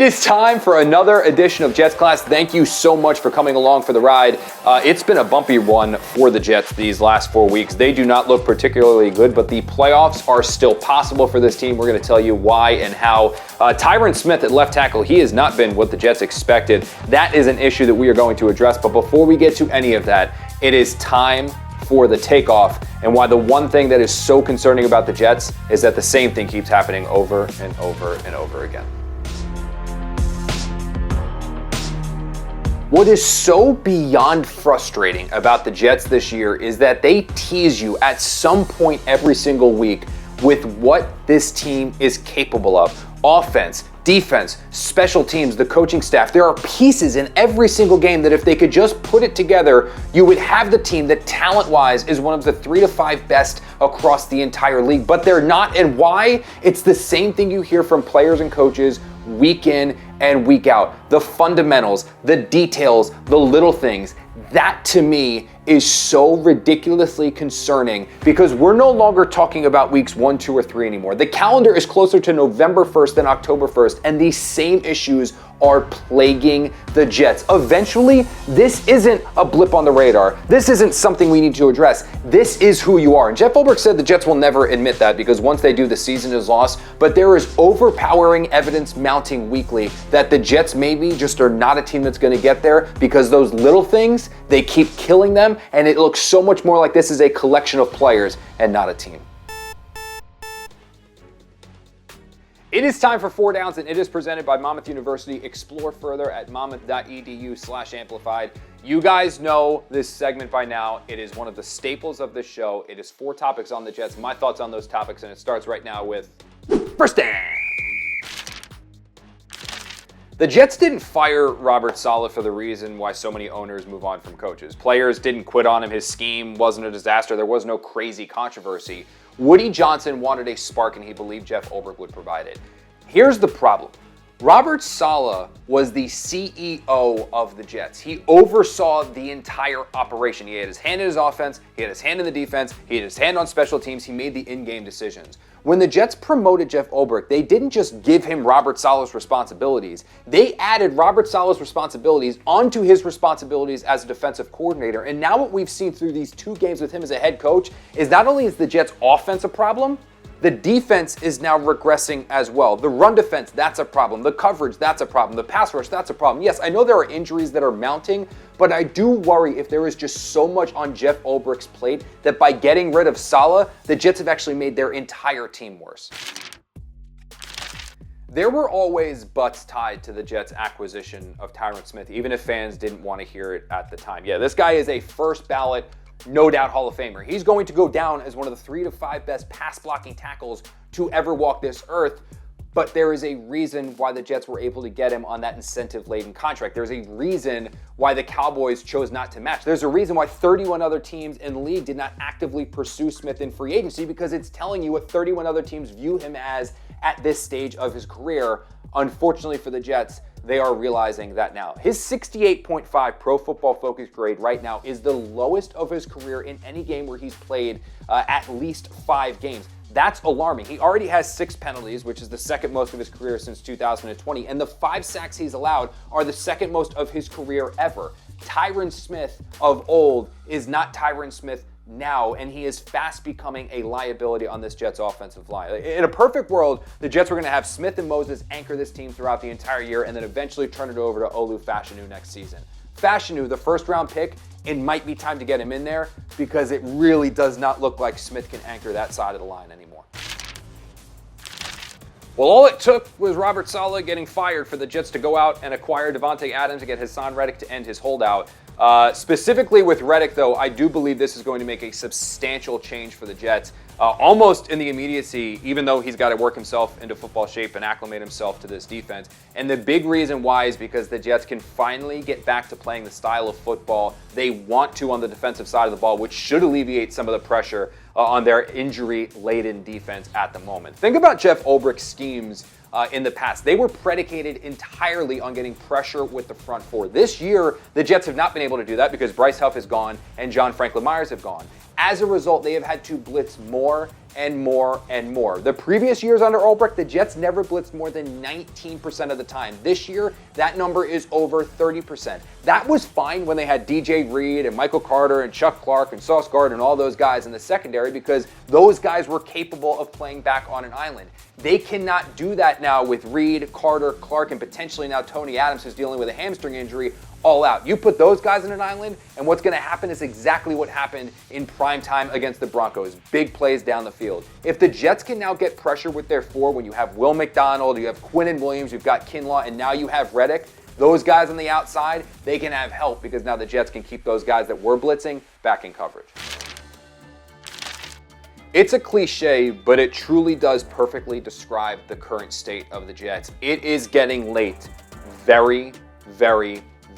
is time for another edition of Jets Class. Thank you so much for coming along for the ride. It's been a bumpy one for the Jets these last 4 weeks. They do not look particularly good, but the playoffs are still possible for this team. We're going to tell you why and how. Tyron Smith at left tackle, he has not been what the Jets expected. That is an issue that we are going to address. But before we get to any of that, it is time for the takeoff, and why the one thing that is so concerning about the Jets is that the same thing keeps happening over and over and over again. What is so beyond frustrating about the Jets this year is that they tease you at some point every single week with what this team is capable of. Offense, defense, special teams, the coaching staff. There are pieces in every single game that if they could just put it together, you would have the team that talent-wise is one of the 3 to 5 best across the entire league. But they're not, and why? It's the same thing you hear from players and coaches week in and week out. The fundamentals, the details, the little things. That to me is so ridiculously concerning because we're no longer talking about weeks 1, 2, or 3 anymore. The calendar is closer to November 1st than October 1st, and these same issues are plaguing the Jets. Eventually, this isn't a blip on the radar. This isn't something we need to address. This is who you are. And Jeff Ulbrich said the Jets will never admit that because once they do, the season is lost. But there is overpowering evidence mounting weekly that the Jets maybe just are not a team that's going to get there because those little things, they keep killing them, and it looks so much more like this is a collection of players and not a team. It is time for 4 Downs, and it is presented by Monmouth University. Explore further at monmouth.edu/amplified. You guys know this segment by now. It is one of the staples of this show. It is 4 topics on the Jets, my thoughts on those topics, and it starts right now with First Down. The Jets didn't fire Robert Saleh for the reason why so many owners move on from coaches. Players didn't quit on him. His scheme wasn't a disaster. There was no crazy controversy. Woody Johnson wanted a spark, and he believed Jeff Ulbrich would provide it. Here's the problem. Robert Saleh was the CEO of the Jets. He oversaw the entire operation. He had his hand in his offense, he had his hand in the defense, he had his hand on special teams, he made the in-game decisions. When the Jets promoted Jeff Ulbrich, they didn't just give him Robert Saleh's responsibilities. They added Robert Saleh's responsibilities onto his responsibilities as a defensive coordinator. And now what we've seen through these 2 games with him as a head coach is not only is the Jets' offense a problem, the defense is now regressing as well. The run defense, that's a problem. The coverage, that's a problem. The pass rush, that's a problem. Yes, I know there are injuries that are mounting, but I do worry if there is just so much on Jeff Ulbrich's plate that by getting rid of Saleh, the Jets have actually made their entire team worse. There were always buts tied to the Jets' acquisition of Tyron Smith, even if fans didn't want to hear it at the time. Yeah, this guy is a first ballot, no doubt Hall of Famer. He's going to go down as one of the 3 to 5 best pass blocking tackles to ever walk this earth. But there is a reason why the Jets were able to get him on that incentive-laden contract. There's a reason why the Cowboys chose not to match. There's a reason why 31 other teams in the league did not actively pursue Smith in free agency, because it's telling you what 31 other teams view him as at this stage of his career. Unfortunately for the Jets, they are realizing that now. His 68.5 Pro Football Focus grade right now is the lowest of his career in any game where he's played at least 5 games. That's alarming. He already has 6 penalties, which is the second most of his career since 2020, and the 5 sacks he's allowed are the second most of his career ever. Tyron Smith of old is not Tyron Smith now, and he is fast becoming a liability on this Jets offensive line. In a perfect world, the Jets were going to have Smith and Moses anchor this team throughout the entire year and then eventually turn it over to Olu Fashanu next season. Fashanu, the first-round pick, it might be time to get him in there because it really does not look like Smith can anchor that side of the line anymore. Well, all it took was Robert Saleh getting fired for the Jets to go out and acquire Davante Adams to get Haason Reddick to end his holdout. Specifically with Reddick, though, I do believe this is going to make a substantial change for the Jets. Almost in the immediacy, even though he's got to work himself into football shape and acclimate himself to this defense. And the big reason why is because the Jets can finally get back to playing the style of football they want to on the defensive side of the ball, which should alleviate some of the pressure on their injury-laden defense at the moment. Think about Jeff Ulbrich's schemes in the past. They were predicated entirely on getting pressure with the front four. This year, the Jets have not been able to do that because Bryce Huff is gone and John Franklin Myers have gone. As a result, they have had to blitz more and more and more. The previous years under Ulbrich, the Jets never blitzed more than 19% of the time. This year, that number is over 30%. That was fine when they had DJ Reed and Michael Carter and Chuck Clark and Sauce Gardner and all those guys in the secondary, because those guys were capable of playing back on an island. They cannot do that now with Reed, Carter, Clark, and potentially now Tony Adams, who's dealing with a hamstring injury, all out. You put those guys in an island, and what's going to happen is exactly what happened in prime time against the Broncos. Big plays down the field. If the Jets can now get pressure with their four, when you have Will McDonald, you have Quinnen Williams, you've got Kinlaw, and now you have Reddick, those guys on the outside, they can have help, because now the Jets can keep those guys that were blitzing back in coverage. It's a cliche, but it truly does perfectly describe the current state of the Jets. It is getting late very,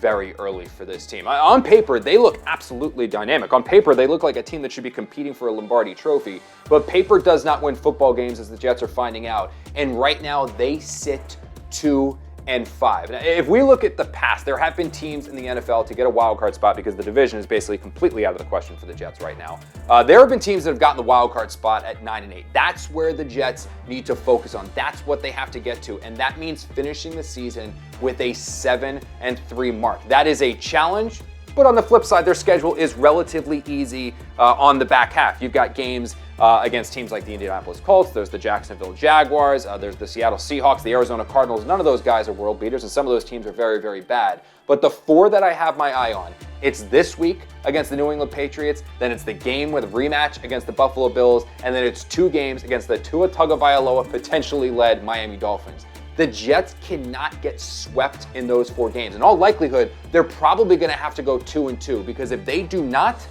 very early for this team. On paper, they look absolutely dynamic. On paper, they look like a team that should be competing for a Lombardi trophy, but paper does not win football games, as the Jets are finding out. And right now, they sit 2-5. Now, if we look at the past, there have been teams in the NFL to get a wild card spot, because the division is basically completely out of the question for the Jets right now. There have been teams that have gotten the wild card spot at 9-8. That's where the Jets need to focus on. That's what they have to get to, and that means finishing the season with a 7-3 mark. That is a challenge, but on the flip side, their schedule is relatively easy on the back half. You've got games against teams like the Indianapolis Colts, there's the Jacksonville Jaguars, there's the Seattle Seahawks, the Arizona Cardinals. None of those guys are world beaters, and some of those teams are very, very bad. But the four that I have my eye on, it's this week against the New England Patriots, then it's the game with a rematch against the Buffalo Bills, and then it's 2 games against the Tua Tagovailoa potentially led Miami Dolphins. The Jets cannot get swept in those 4 games. In all likelihood, they're probably going to have to go 2-2, because if they do not,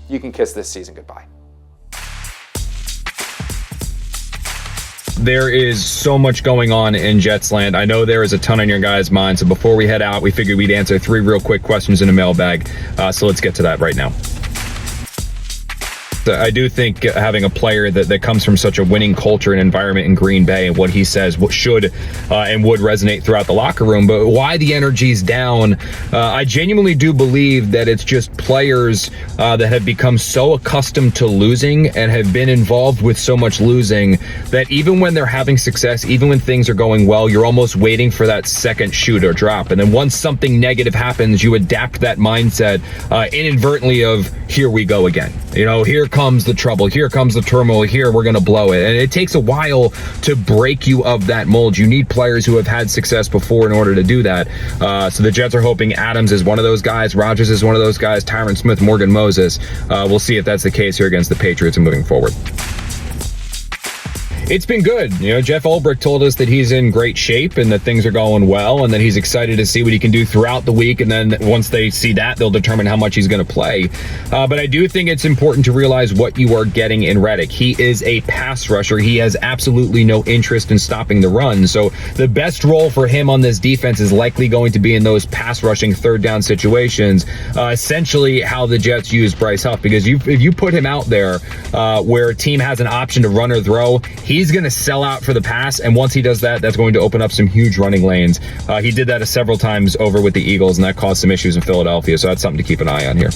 you can kiss this season goodbye. There is so much going on in Jets land. I know there is a ton on your guys' mind. So before we head out, we figured we'd answer 3 real quick questions in a mailbag. So let's get to that right now. I do think having a player that comes from such a winning culture and environment in Green Bay, and what he says what should and would resonate throughout the locker room. But why the energy's down, I genuinely do believe that it's just players that have become so accustomed to losing and have been involved with so much losing that even when they're having success, even when things are going well, you're almost waiting for that second shoot or drop. And then once something negative happens, you adapt that mindset inadvertently of, here we go again. Here comes the trouble, here comes the turmoil, here we're going to blow it. And it takes a while to break you of that mold. You need players who have had success before in order to do that. So the Jets are hoping Adams is one of those guys, Rodgers is one of those guys, Tyron Smith, Morgan Moses. We'll see if that's the case here against the Patriots and moving forward. It's been good. Jeff Ulbrich told us that he's in great shape and that things are going well, and that he's excited to see what he can do throughout the week. And then once they see that, they'll determine how much he's going to play. But I do think it's important to realize what you are getting in Reddick. He is a pass rusher. He has absolutely no interest in stopping the run. So the best role for him on this defense is likely going to be in those pass rushing 3rd down situations. Essentially how the Jets use Bryce Huff, because if you put him out there where a team has an option to run or throw, he's going to sell out for the pass, and once he does that, that's going to open up some huge running lanes. He did that several times over with the Eagles, and that caused some issues in Philadelphia, so that's something to keep an eye on here.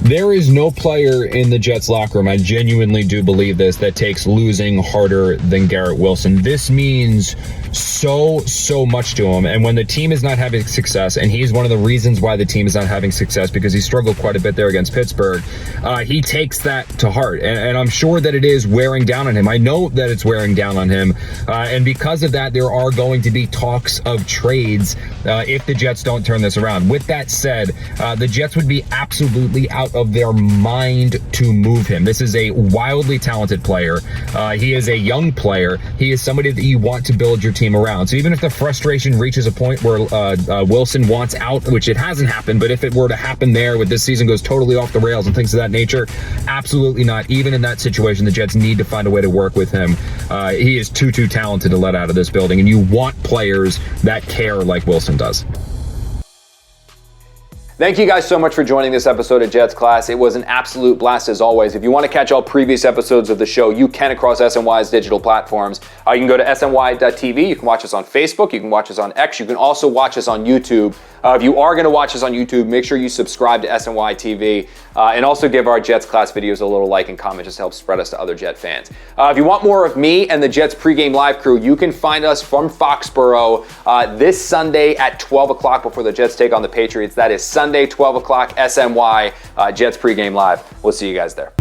There is no player in the Jets locker room, I genuinely do believe this, that takes losing harder than Garrett Wilson. This means so much to him. And when the team is not having success, and he's one of the reasons why the team is not having success, because he struggled quite a bit there against Pittsburgh, he takes that to heart. And I'm sure that it is wearing down on him. I know that it's wearing down on him. And because of that, there are going to be talks of trades if the Jets don't turn this around. With that said, the Jets would be absolutely out of their mind to move him. This is a wildly talented player. He is a young player. He is somebody that you want to build your team around. So even if the frustration reaches a point where Wilson wants out, which it hasn't happened, but if it were to happen there, with this season goes totally off the rails and things of that nature, absolutely not. Even in that situation, the Jets need to find a way to work with him. He is too talented to let out of this building, and you want players that care like Wilson does. Thank you guys so much for joining this episode of Jets Class. It was an absolute blast as always. If you want to catch all previous episodes of the show, you can across SNY's digital platforms. You can go to sny.tv. You can watch us on Facebook. You can watch us on X. You can also watch us on YouTube. If you are going to watch us on YouTube, make sure you subscribe to SNY TV and also give our Jets class videos a little like and comment just to help spread us to other Jet fans. If you want more of me and the Jets pregame live crew, you can find us from Foxborough this Sunday at 12 o'clock before the Jets take on the Patriots. That is Sunday, 12 o'clock, SNY, Jets pregame live. We'll see you guys there.